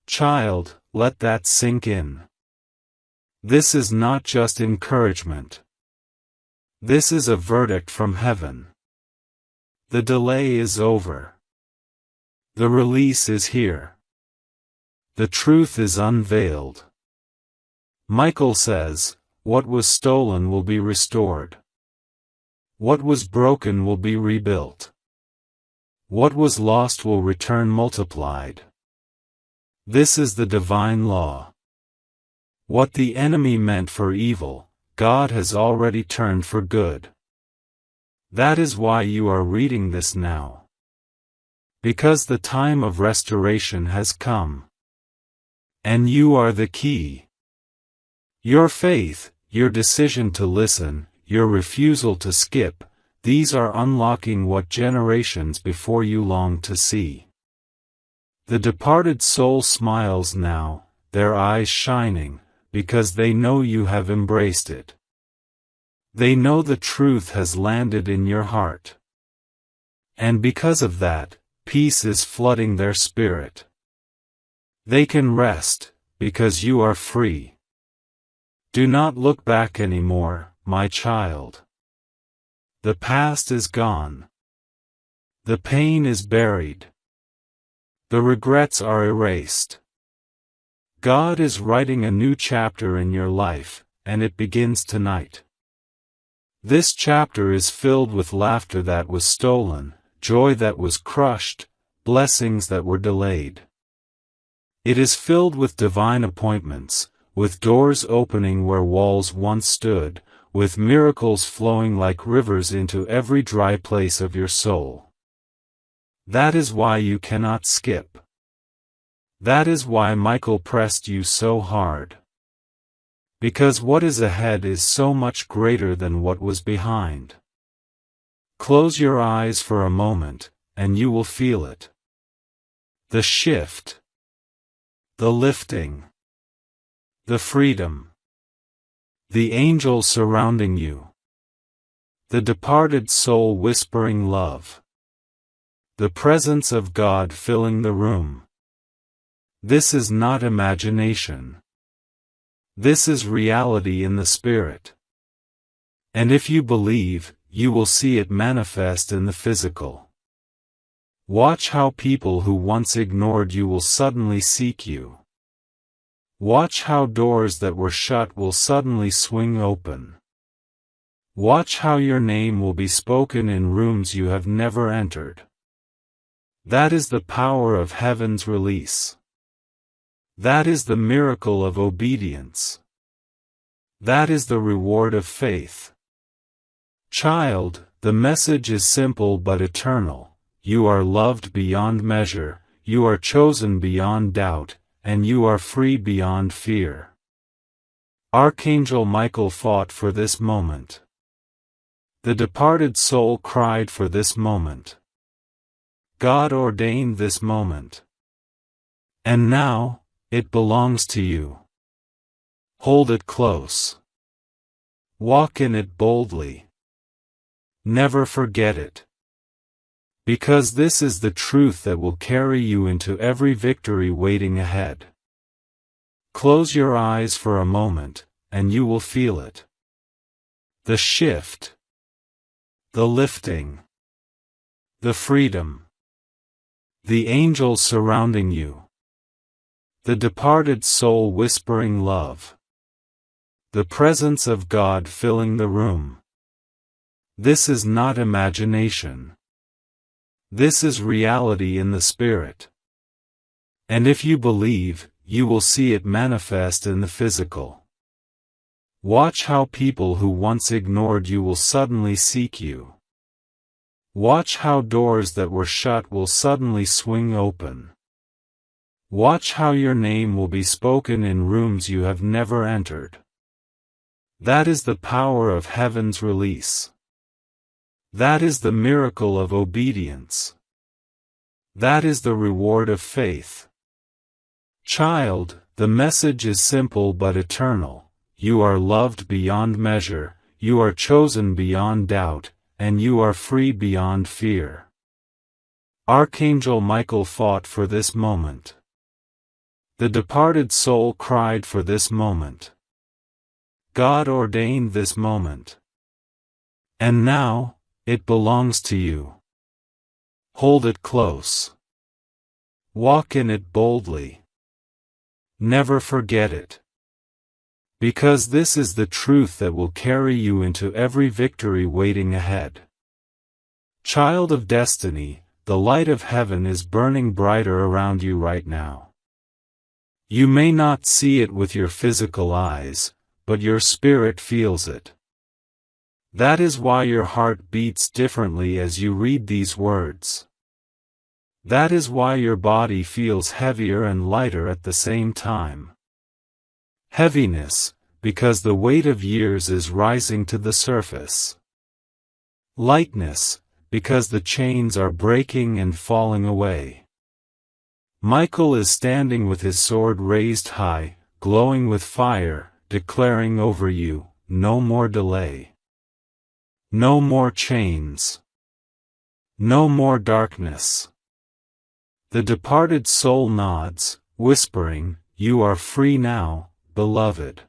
[SPEAKER 1] Child, let that sink in. This is not just encouragement. This is a verdict from heaven. The delay is over. The release is here. The truth is unveiled. Michael says, what was stolen will be restored. What was broken will be rebuilt. What was lost will return multiplied. This is the divine law. What the enemy meant for evil, God has already turned for good. That is why you are reading this now. Because the time of restoration has come. And you are the key. Your faith, your decision to listen, your refusal to skip, these are unlocking what generations before you longed to see. The departed soul smiles now, their eyes shining, because they know you have embraced it. They know the truth has landed in your heart. And because of that, peace is flooding their spirit. They can rest, because you are free. Do not look back anymore, my child. The past is gone. The pain is buried. The regrets are erased. God is writing a new chapter in your life, and it begins tonight. This chapter is filled with laughter that was stolen, joy that was crushed, blessings that were delayed. It is filled with divine appointments, with doors opening where walls once stood, with miracles flowing like rivers into every dry place of your soul. That is why you cannot skip. That is why Michael pressed you so hard. Because what is ahead is so much greater than what was behind. Close your eyes for a moment, and you will feel it. The shift. The lifting. The freedom. The angels surrounding you. The departed soul whispering love. The presence of God filling the room. This is not imagination. This is reality in the Spirit. And if you believe, you will see it manifest in the physical. Watch how people who once ignored you will suddenly seek you. Watch how doors that were shut will suddenly swing open. Watch how your name will be spoken in rooms you have never entered. That is the power of heaven's release. That is the miracle of obedience. That is the reward of faith. Child, the message is simple but eternal. You are loved beyond measure, you are chosen beyond doubt, and you are free beyond fear. Archangel Michael fought for this moment. The departed soul cried for this moment. God ordained this moment. And now, it belongs to you. Hold it close. Walk in it boldly. Never forget it. Because this is the truth that will carry you into every victory waiting ahead. Close your eyes for a moment, and you will feel it. The shift. The lifting. The freedom. The angels surrounding you. The departed soul whispering love. The presence of God filling the room. This is not imagination. This is reality in the spirit. And if you believe, you will see it manifest in the physical. Watch how people who once ignored you will suddenly seek you. Watch how doors that were shut will suddenly swing open. Watch how your name will be spoken in rooms you have never entered. That is the power of heaven's release. That is the miracle of obedience. That is the reward of faith. Child, the message is simple but eternal. You are loved beyond measure, you are chosen beyond doubt, and you are free beyond fear. Archangel Michael fought for this moment. The departed soul cried for this moment. God ordained this moment. And now, it belongs to you. Hold it close. Walk in it boldly. Never forget it. Because this is the truth that will carry you into every victory waiting ahead. Child of destiny, the light of heaven is burning brighter around you right now. You may not see it with your physical eyes, but your spirit feels it. That is why your heart beats differently as you read these words. That is why your body feels heavier and lighter at the same time. Heaviness, because the weight of years is rising to the surface. Lightness, because the chains are breaking and falling away. Michael is standing with his sword raised high, glowing with fire, declaring over you, no more delay. No more chains. No more darkness. The departed soul nods, whispering, you are free now, beloved.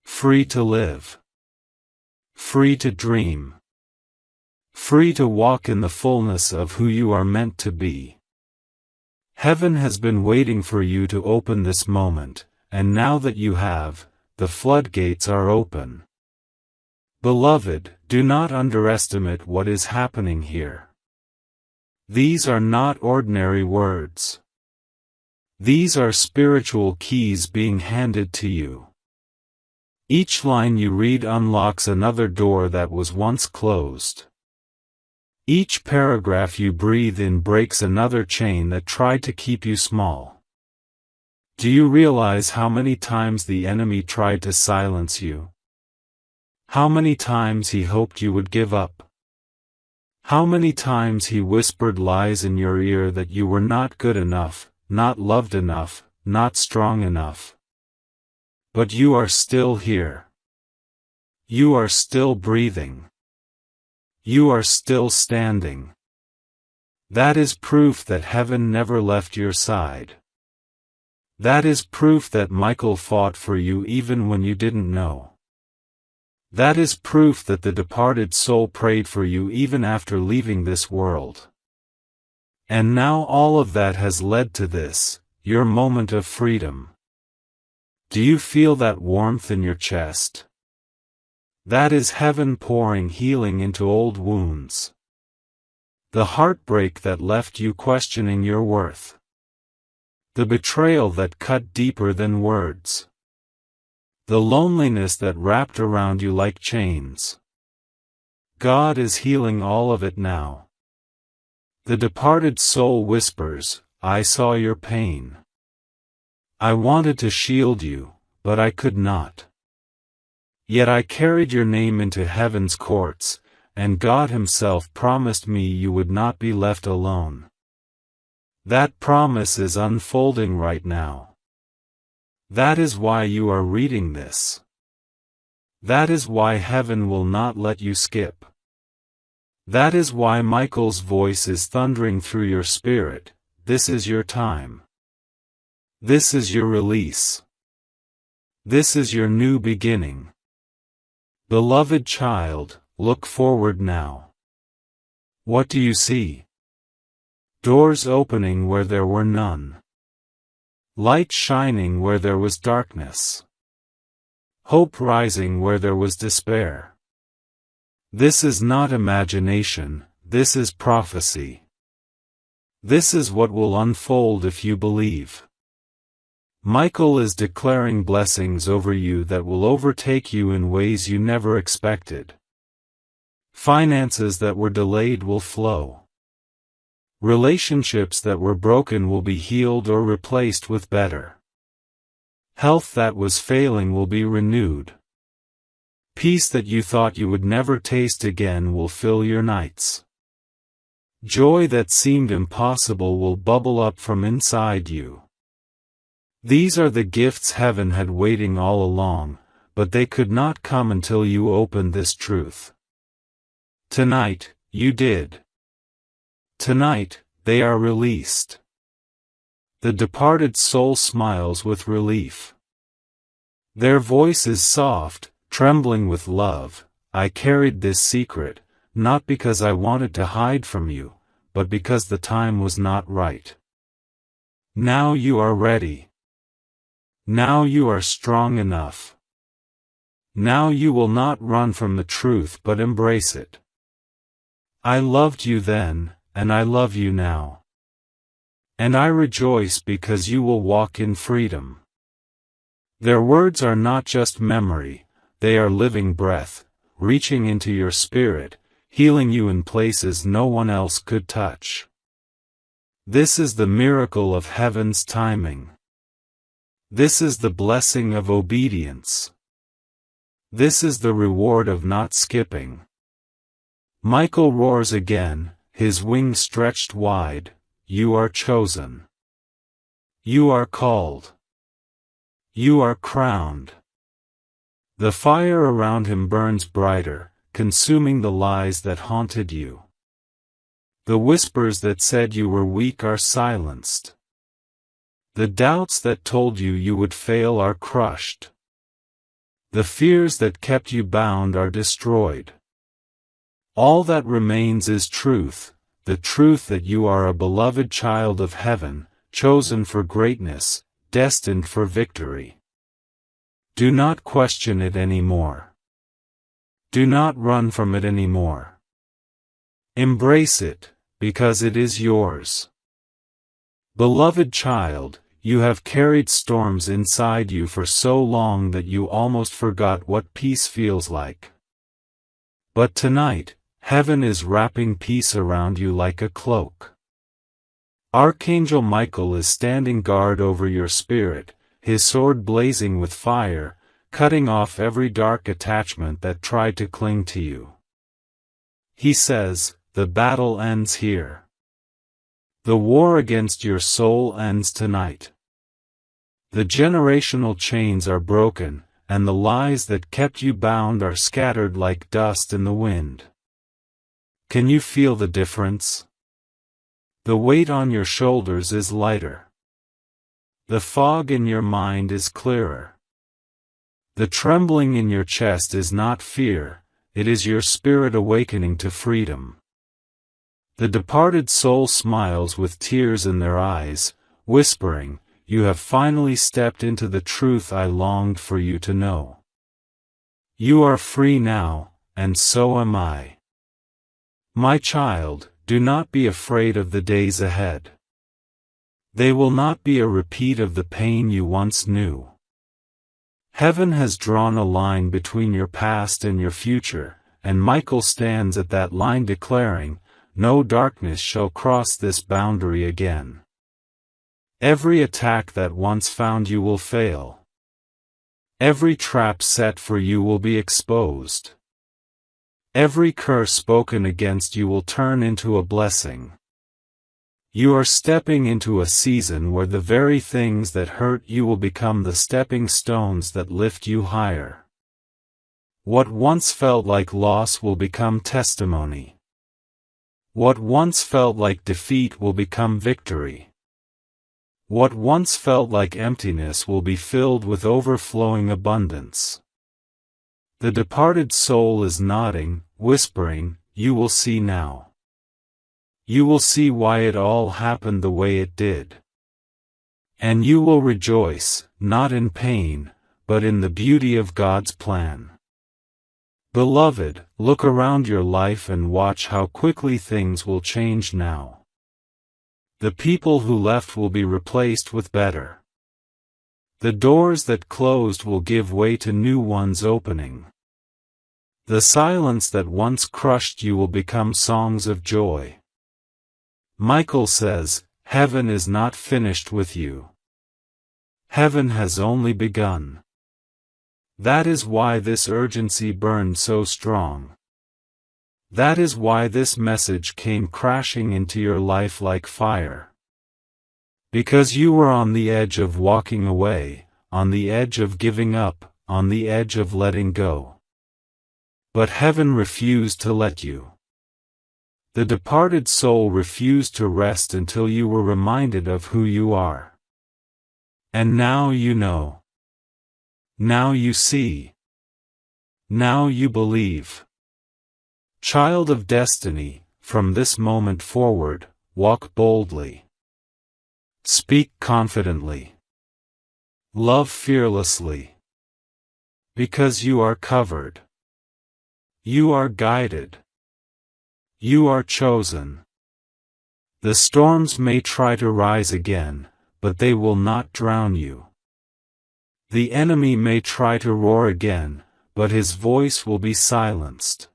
[SPEAKER 1] Free to live. Free to dream. Free to walk in the fullness of who you are meant to be. Heaven has been waiting for you to open this moment, and now that you have, the floodgates are open. Beloved, do not underestimate what is happening here. These are not ordinary words. These are spiritual keys being handed to you. Each line you read unlocks another door that was once closed. Each paragraph you breathe in breaks another chain that tried to keep you small. Do you realize how many times the enemy tried to silence you? How many times he hoped you would give up? How many times he whispered lies in your ear that you were not good enough, not loved enough, not strong enough? But you are still here. You are still breathing. You are still standing. That is proof that heaven never left your side. That is proof that Michael fought for you even when you didn't know. That is proof that the departed soul prayed for you even after leaving this world. And now all of that has led to this, your moment of freedom. Do you feel that warmth in your chest? That is heaven pouring healing into old wounds. The heartbreak that left you questioning your worth. The betrayal that cut deeper than words. The loneliness that wrapped around you like chains. God is healing all of it now. The departed soul whispers, I saw your pain. I wanted to shield you, but I could not. Yet I carried your name into heaven's courts, and God Himself promised me you would not be left alone. That promise is unfolding right now. That is why you are reading this. That is why heaven will not let you skip. That is why Michael's voice is thundering through your spirit, this is your time. This is your release. This is your new beginning. Beloved child, look forward now. What do you see? Doors opening where there were none. Light shining where there was darkness. Hope rising where there was despair. This is not imagination, this is prophecy. This is what will unfold if you believe. Michael is declaring blessings over you that will overtake you in ways you never expected. Finances that were delayed will flow. Relationships that were broken will be healed or replaced with better. Health that was failing will be renewed. Peace that you thought you would never taste again will fill your nights. Joy that seemed impossible will bubble up from inside you. These are the gifts heaven had waiting all along, but they could not come until you opened this truth. Tonight, you did. Tonight, they are released. The departed soul smiles with relief. Their voice is soft, trembling with love. I carried this secret, not because I wanted to hide from you, but because the time was not right. Now you are ready. Now you are strong enough. Now you will not run from the truth but embrace it. I loved you then, and I love you now. And I rejoice because you will walk in freedom. Their words are not just memory, they are living breath, reaching into your spirit, healing you in places no one else could touch. This is the miracle of heaven's timing. This is the blessing of obedience. This is the reward of not skipping. Michael roars again, his wings stretched wide. You are chosen. You are called. You are crowned. The fire around him burns brighter, consuming the lies that haunted you. The whispers that said you were weak are silenced. The doubts that told you would fail are crushed. The fears that kept you bound are destroyed. All that remains is truth, the truth that you are a beloved child of heaven, chosen for greatness, destined for victory. Do not question it anymore. Do not run from it anymore. Embrace it, because it is yours. Beloved child, you have carried storms inside you for so long that you almost forgot what peace feels like. But tonight, heaven is wrapping peace around you like a cloak. Archangel Michael is standing guard over your spirit, his sword blazing with fire, cutting off every dark attachment that tried to cling to you. He says, the battle ends here. The war against your soul ends tonight. The generational chains are broken, and the lies that kept you bound are scattered like dust in the wind. Can you feel the difference? The weight on your shoulders is lighter. The fog in your mind is clearer. The trembling in your chest is not fear, it is your spirit awakening to freedom. The departed soul smiles with tears in their eyes, whispering, you have finally stepped into the truth I longed for you to know. You are free now, and so am I. My child, do not be afraid of the days ahead. They will not be a repeat of the pain you once knew. Heaven has drawn a line between your past and your future, and Michael stands at that line declaring, no darkness shall cross this boundary again. Every attack that once found you will fail. Every trap set for you will be exposed. Every curse spoken against you will turn into a blessing. You are stepping into a season where the very things that hurt you will become the stepping stones that lift you higher. What once felt like loss will become testimony. What once felt like defeat will become victory. What once felt like emptiness will be filled with overflowing abundance. The departed soul is nodding, whispering, you will see now. You will see why it all happened the way it did. And you will rejoice, not in pain, but in the beauty of God's plan. Beloved, look around your life and watch how quickly things will change now. The people who left will be replaced with better. The doors that closed will give way to new ones opening. The silence that once crushed you will become songs of joy. Michael says, heaven is not finished with you. Heaven has only begun. That is why this urgency burned so strong. That is why this message came crashing into your life like fire. Because you were on the edge of walking away, on the edge of giving up, on the edge of letting go. But heaven refused to let you. The departed soul refused to rest until you were reminded of who you are. And now you know. Now you see. Now you believe. Child of destiny, from this moment forward, walk boldly. Speak confidently. Love fearlessly. Because you are covered. You are guided. You are chosen. The storms may try to rise again, but they will not drown you. The enemy may try to roar again, but his voice will be silenced.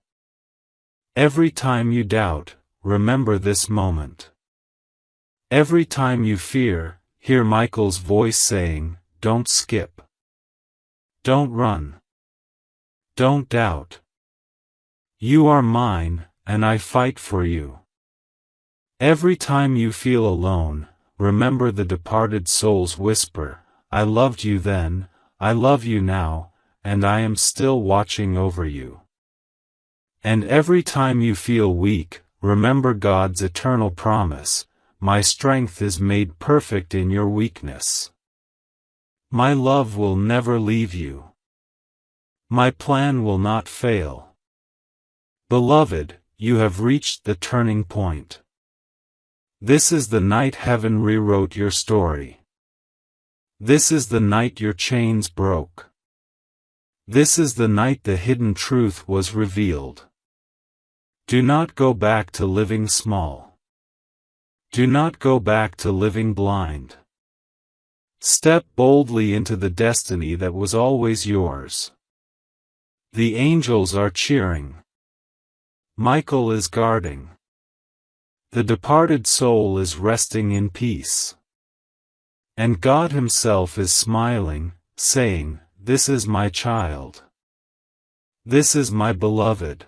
[SPEAKER 1] Every time you doubt, remember this moment. Every time you fear, hear Michael's voice saying, don't skip. Don't run. Don't doubt. You are mine, and I fight for you. Every time you feel alone, remember the departed soul's whisper, I loved you then, I love you now, and I am still watching over you. And every time you feel weak, remember God's eternal promise, my strength is made perfect in your weakness. My love will never leave you. My plan will not fail. Beloved, you have reached the turning point. This is the night heaven rewrote your story. This is the night your chains broke. This is the night the hidden truth was revealed. Do not go back to living small. Do not go back to living blind. Step boldly into the destiny that was always yours. The angels are cheering. Michael is guarding. The departed soul is resting in peace. And God Himself is smiling, saying, this is my child. This is my beloved.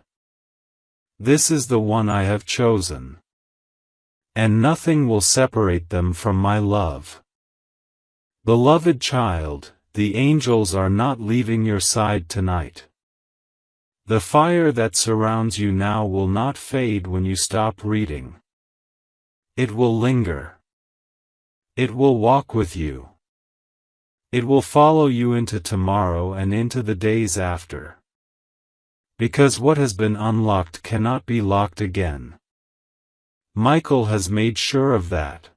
[SPEAKER 1] This is the one I have chosen. And nothing will separate them from my love. Beloved child, the angels are not leaving your side tonight. The fire that surrounds you now will not fade when you stop reading. It will linger. It will walk with you. It will follow you into tomorrow and into the days after. Because what has been unlocked cannot be locked again. Michael has made sure of that.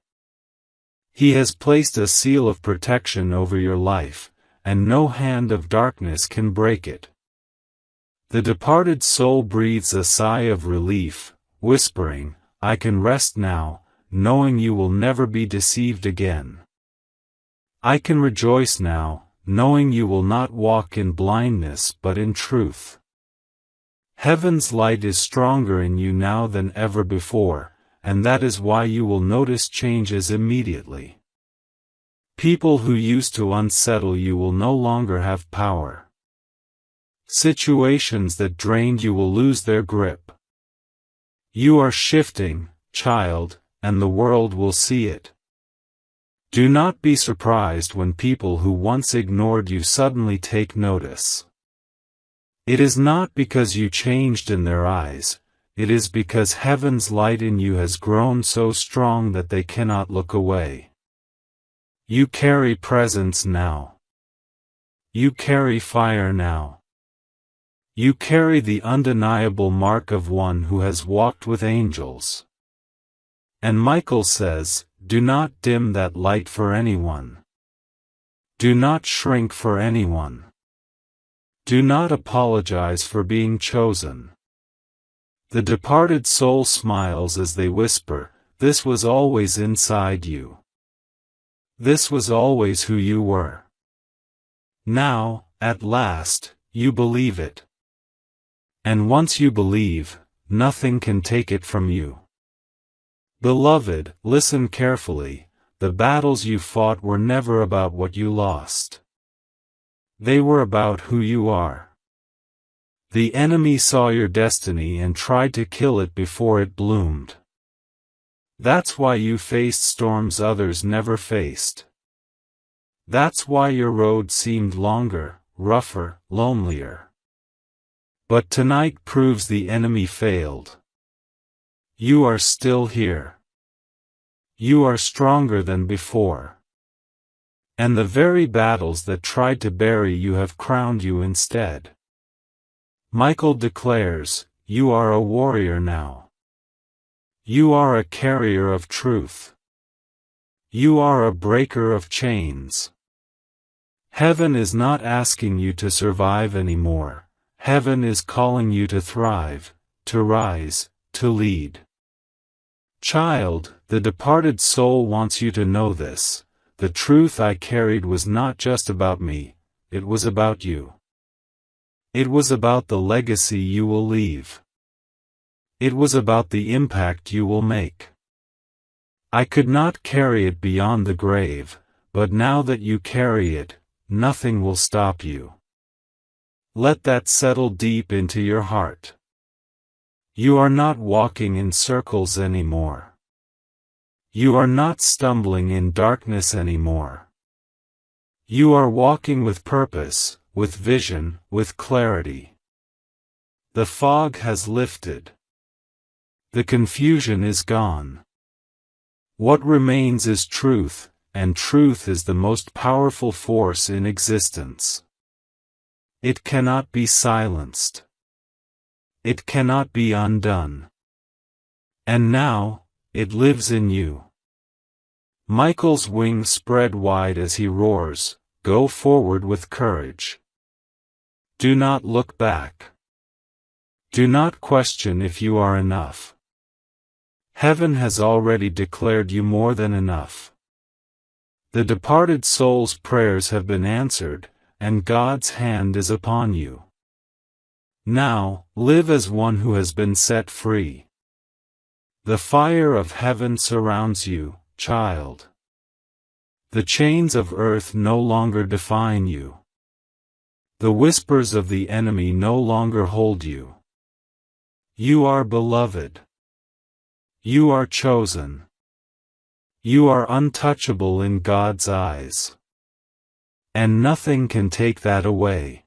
[SPEAKER 1] He has placed a seal of protection over your life, and no hand of darkness can break it. The departed soul breathes a sigh of relief, whispering, I can rest now, knowing you will never be deceived again. I can rejoice now, knowing you will not walk in blindness but in truth. Heaven's light is stronger in you now than ever before, and that is why you will notice changes immediately. People who used to unsettle you will no longer have power. Situations that drained you will lose their grip. You are shifting, child, and the world will see it. Do not be surprised when people who once ignored you suddenly take notice. It is not because you changed in their eyes, it is because heaven's light in you has grown so strong that they cannot look away. You carry presence now. You carry fire now. You carry the undeniable mark of one who has walked with angels. And Michael says, do not dim that light for anyone. Do not shrink for anyone. Do not apologize for being chosen. The departed soul smiles as they whisper, this was always inside you. This was always who you were. Now, at last, you believe it. And once you believe, nothing can take it from you. Beloved, listen carefully, the battles you fought were never about what you lost. They were about who you are. The enemy saw your destiny and tried to kill it before it bloomed. That's why you faced storms others never faced. That's why your road seemed longer, rougher, lonelier. But tonight proves the enemy failed. You are still here. You are stronger than before. And the very battles that tried to bury you have crowned you instead. Michael declares, you are a warrior now. You are a carrier of truth. You are a breaker of chains. Heaven is not asking you to survive anymore. Heaven is calling you to thrive, to rise, to lead. Child, the departed soul wants you to know this. The truth I carried was not just about me, it was about you. It was about the legacy you will leave. It was about the impact you will make. I could not carry it beyond the grave, but now that you carry it, nothing will stop you. Let that settle deep into your heart. You are not walking in circles anymore. You are not stumbling in darkness anymore. You are walking with purpose, with vision, with clarity. The fog has lifted. The confusion is gone. What remains is truth, and truth is the most powerful force in existence. It cannot be silenced. It cannot be undone. And now, it lives in you. Michael's wings spread wide as he roars, go forward with courage. Do not look back. Do not question if you are enough. Heaven has already declared you more than enough. The departed soul's prayers have been answered, and God's hand is upon you. Now, live as one who has been set free. The fire of heaven surrounds you, child. The chains of earth no longer define you. The whispers of the enemy no longer hold you. You are beloved. You are chosen. You are untouchable in God's eyes. And nothing can take that away.